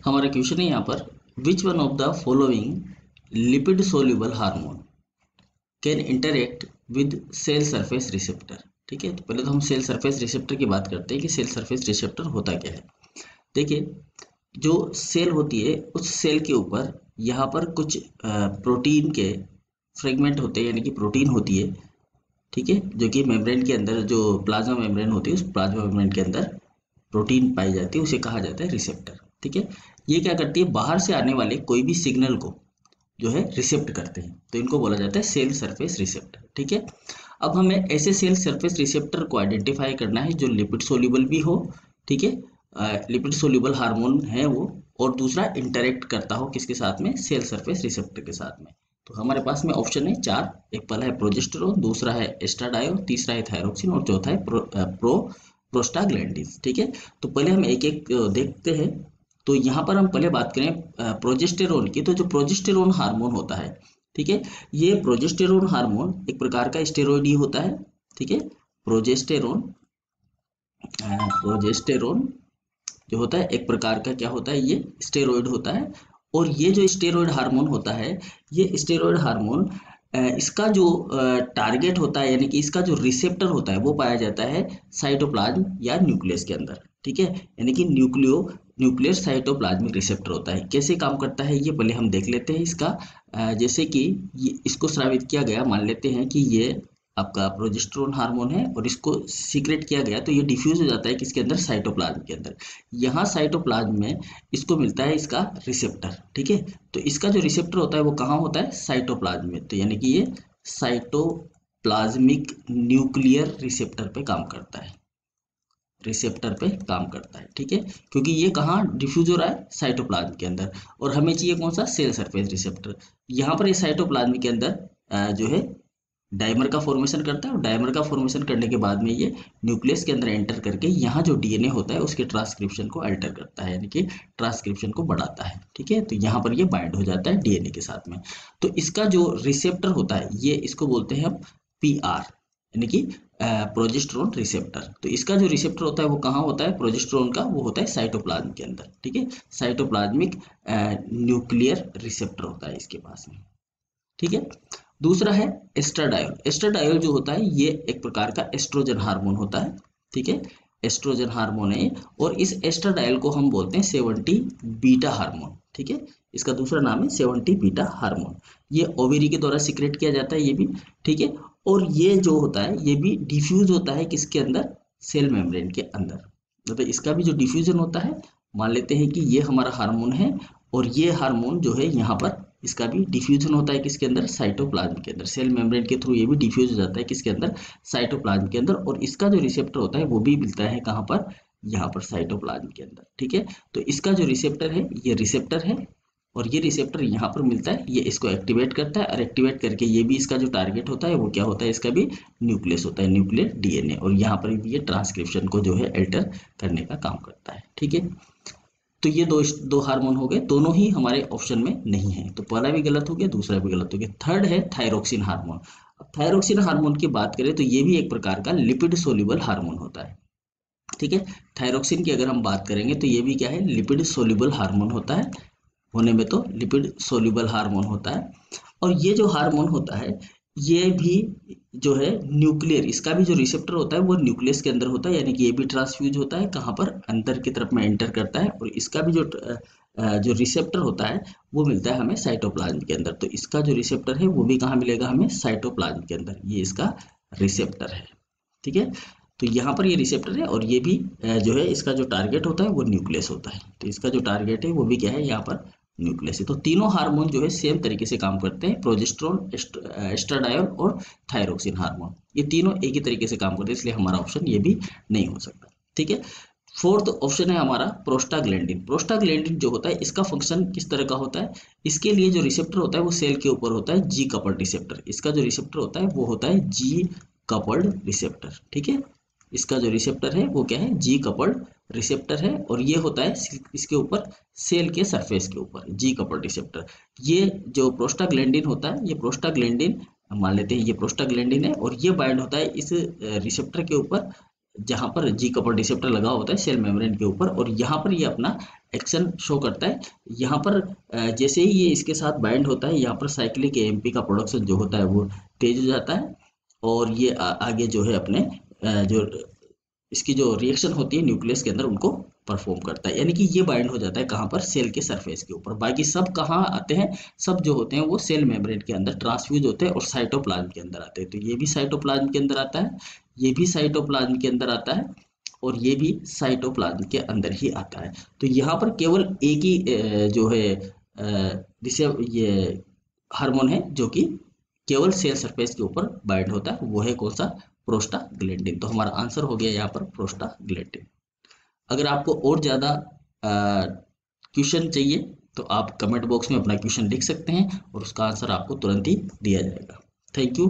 हमारा क्वेश्चन है यहाँ पर, which one of the following lipid soluble hormone can interact with cell surface receptor. ठीक है, तो पहले तो हम सेल सरफेस रिसेप्टर की बात करते हैं कि सेल सरफेस रिसेप्टर होता क्या है। देखिए, जो सेल होती है उस सेल के ऊपर यहाँ पर कुछ प्रोटीन के फ्रेगमेंट होते हैं, यानी कि प्रोटीन होती है। ठीक है, जो कि मेम्ब्रेन के अंदर, जो प्लाज्मा मेम्ब्रेन होती है उस प्लाज्मा मेम्ब्रेन के अंदर प्रोटीन पाई जाती है, उसे कहा जाता है रिसेप्टर। ठीक है, ये क्या करती है, बाहर से आने वाले कोई भी सिग्नल को जो है रिसेप्ट करते हैं, तो इनको बोला जाता है सेल सरफेस रिसेप्टर। ठीक है, अब हमें ऐसे सेल सरफेस रिसेप्टर को आइडेंटिफाई करना है जो लिपिड सोल्यूबल भी हो। ठीक है, लिपिड सोल्यूबल हार्मोन है वो, और दूसरा इंटरेक्ट करता हो किसके साथ में, सेल सरफेस रिसेप्टर के साथ में। तो हमारे पास में ऑप्शन है चार, एक पहला है प्रोजेस्टेरोन, दूसरा है एस्ट्राडायोल, तीसरा है थायरोक्सिन और चौथा है प्रोस्टाग्लैंडिन। ठीक है, तो पहले हम एक एक देखते हैं। तो यहाँ पर हम पहले बात करें प्रोजेस्टेरोन की, तो जो प्रोजेस्टेरोन हार्मोन होता है, ठीक है, ये प्रोजेस्टेरोन हार्मोन एक प्रकार का स्टेरॉइड ही होता है। ठीक है, प्रोजेस्टेरोन प्रोजेस्टेरोन जो होता है एक प्रकार का क्या होता है, ये स्टेरॉइड होता है। और ये जो स्टेरॉइड हार्मोन होता है, ये स्टेरॉइड हार्मोन इसका जो टारगेट होता है, यानी कि इसका जो रिसेप्टर होता है वो पाया जाता है साइटोप्लाज्म या न्यूक्लियस के अंदर। ठीक है, यानी कि न्यूक्लियर साइटोप्लाज्मिक रिसेप्टर होता है। कैसे काम करता है ये पहले हम देख लेते हैं इसका। जैसे कि ये इसको स्रावित किया गया, मान लेते हैं कि ये आपका प्रोजेस्टेरोन हार्मोन है और इसको सीक्रेट किया गया, तो ये डिफ्यूज हो जाता है किसके अंदर, साइटोप्लाज्म के अंदर। यहाँ साइटोप्लाज्म में इसको मिलता है इसका रिसेप्टर। ठीक है, तो इसका जो रिसेप्टर होता है वो कहाँ होता है, साइटोप्लाज्म में। तो यानी कि ये साइटोप्लाज्मिक न्यूक्लियर रिसेप्टर पे काम करता है, रिसेप्टर पे काम करता है। ठीक है, क्योंकि ये कहाँ डिफ्यूज हो रहा है, साइटोप्लाज्म के अंदर, और हमें चाहिए कौन सा, सेल सरफेस रिसेप्टर। यहाँ पर ये साइटोप्लाज्म के अंदर जो है डायमर का फॉर्मेशन करता है, और डायमर का फॉर्मेशन करने के बाद में ये न्यूक्लियस के अंदर एंटर करके यहाँ जो डीएनए होता है उसके ट्रांसक्रिप्शन को अल्टर करता है, यानी कि ट्रांसक्रिप्शन को बढ़ाता है। ठीक है, तो यहाँ पर ये बाइंड हो जाता है डीएनए के साथ में। तो इसका जो रिसेप्टर होता है, ये इसको बोलते हैं हम पीआर, यानी कि प्रोजेस्टेरोन रिसेप्टर। तो इसका जो रिसेप्टर होता है वो कहाँ होता है, प्रोजेस्टेरोन का, वो होता है साइटोप्लाज्म के अंदर। ठीक है, साइटोप्लाज्मिक न्यूक्लियर रिसेप्टर होता है इसके पास में। ठीक है, दूसरा है एस्ट्राडायोल। एस्ट्राडायोल जो होता है ये एक प्रकार का एस्ट्रोजन हार्मोन होता है। ठीक है, एस्ट्रोजन हार्मोन है, और इस एस्ट्राडायोल को हम बोलते हैं 70 बीटा हार्मोन। ठीक है, इसका दूसरा नाम है 70 बीटा हार्मोन। ये ओवेरी के द्वारा सीक्रेट किया जाता है ये भी। ठीक है, और ये जो होता है ये भी डिफ्यूज होता है किसके अंदर, सेल मेम्ब्रेन के अंदर। मतलब इसका भी जो डिफ्यूजन होता है, मान लेते हैं कि ये हमारा हार्मोन है, और ये हार्मोन जो है यहाँ पर इसका भी डिफ्यूजन होता है किसके अंदर, साइटोप्लाज्म के अंदर। सेल मेम्ब्रेन के थ्रू ये भी डिफ्यूज हो जाता है किसके अंदर, साइटोप्लाज्म के अंदर, और इसका जो रिसेप्टर होता है वो भी मिलता है कहाँ पर, यहाँ पर साइटोप्लाज्म के अंदर। ठीक है, तो इसका जो रिसेप्टर है ये रिसेप्टर है, और ये रिसेप्टर यहाँ पर मिलता है, ये इसको एक्टिवेट करता है, और एक्टिवेट करके ये भी इसका जो टारगेट होता है वो क्या होता है, इसका भी न्यूक्लियस होता है, न्यूक्लियर डीएनए, और यहाँ पर भी ये ट्रांसक्रिप्शन को जो है अल्टर करने का काम करता है। ठीक है, तो ये दो हार्मोन हो गए, दोनों ही हमारे ऑप्शन में नहीं है, तो पहला भी गलत हो गया, दूसरा भी गलत हो गया। थर्ड है थायरोक्सिन हार्मोन। अब थायरोक्सिन हार्मोन की बात करें तो ये भी एक प्रकार का लिपिड सोल्यूबल हार्मोन होता है। ठीक है, थायरोक्सिन की अगर हम बात करेंगे तो ये भी क्या है, लिपिड सोल्यूबल हार्मोन होता है, होने में तो लिपिड सोल्यूबल हार्मोन होता है। और ये जो हार्मोन होता है ये भी जो है न्यूक्लियर, इसका भी जो रिसेप्टर होता है वो न्यूक्लियस के अंदर होता है, यानी कि ये भी ट्रांसफ्यूज होता है कहाँ पर, अंदर की तरफ में एंटर करता है, और इसका भी जो रिसेप्टर होता है वो मिलता है हमें साइटोप्लाज्म के अंदर। तो इसका जो रिसेप्टर है वो भी कहाँ मिलेगा हमें, साइटोप्लाज्म के अंदर, ये इसका रिसेप्टर है। ठीक है, तो यहाँ पर ये रिसेप्टर है, और ये भी जो है इसका जो टारगेट होता है वो न्यूक्लियस होता है। तो इसका जो टारगेट है वो भी क्या है, यहाँ पर न्यूक्लियस है। तो तीनों हार्मोन जो है सेम तरीके से काम करते हैं, प्रोजेस्टेरोन, एस्ट्राडायोल और थायरोक्सिन हार्मोन, ये तीनों एक ही तरीके से काम करते हैं, इसलिए हमारा ऑप्शन ये भी नहीं हो सकता। ठीक है, फोर्थ ऑप्शन है हमारा प्रोस्टाग्लैंडिन। प्रोस्टाग्लैंडिन जो होता है इसका फंक्शन किस तरह का होता है, इसके लिए जो रिसेप्टर होता है वो सेल के ऊपर होता है जी कपल्ड रिसेप्टर। इसका जो रिसेप्टर होता है वो होता है जी कपल्ड रिसेप्टर। ठीक है, इसका जो रिसेप्टर है वो क्या है, जी कपल्ड रिसेप्टर है, और ये होता है इसके ऊपर सेल के सरफेस के ऊपर जी कपल्ड रिसेप्टर। ये जो प्रोस्टाग्लैंडिन होता है, ये प्रोस्टाग्लैंडिन मान लेते हैं ये प्रोस्टाग्लैंडिन है, और ये बाइंड होता है इस रिसेप्टर के ऊपर जहां पर जी कपल्ड रिसेप्टर लगा होता है सेल मेम्ब्रेन के ऊपर, और यहाँ पर ये अपना एक्शन शो करता है। यहाँ पर जैसे ही ये इसके साथ बाइंड होता है, यहाँ पर साइक्लिक एएमपी का प्रोडक्शन जो होता है वो तेज हो जाता है, और ये आगे जो है अपने जो इसकी जो रिएक्शन होती है न्यूक्लियस के अंदर उनको परफॉर्म करता है। यानी कि ये बाइंड हो जाता है कहाँ पर, सेल के सरफेस के ऊपर। बाकी सब कहाँ आते हैं, सब जो होते हैं वो सेल मेम्ब्रेन के अंदर ट्रांसफ्यूज होते हैं और साइटोप्लाज्म के अंदर आते हैं। तो ये भी साइटोप्लाज्म के अंदर आता है, ये भी साइटोप्लाज्म के अंदर आता है, और ये भी साइटोप्लाज्म के अंदर ही आता है। तो यहाँ पर केवल एक ही जो है ये हार्मोन है जो कि केवल सेल सरफेस के ऊपर बाइंड होता है, वो है कौन सा, प्रोस्टाग्लैंडिन। तो हमारा आंसर हो गया यहाँ पर प्रोस्टाग्लैंडिन। अगर आपको और ज़्यादा क्वेश्चन चाहिए तो आप कमेंट बॉक्स में अपना क्वेश्चन लिख सकते हैं और उसका आंसर आपको तुरंत ही दिया जाएगा। Thank you.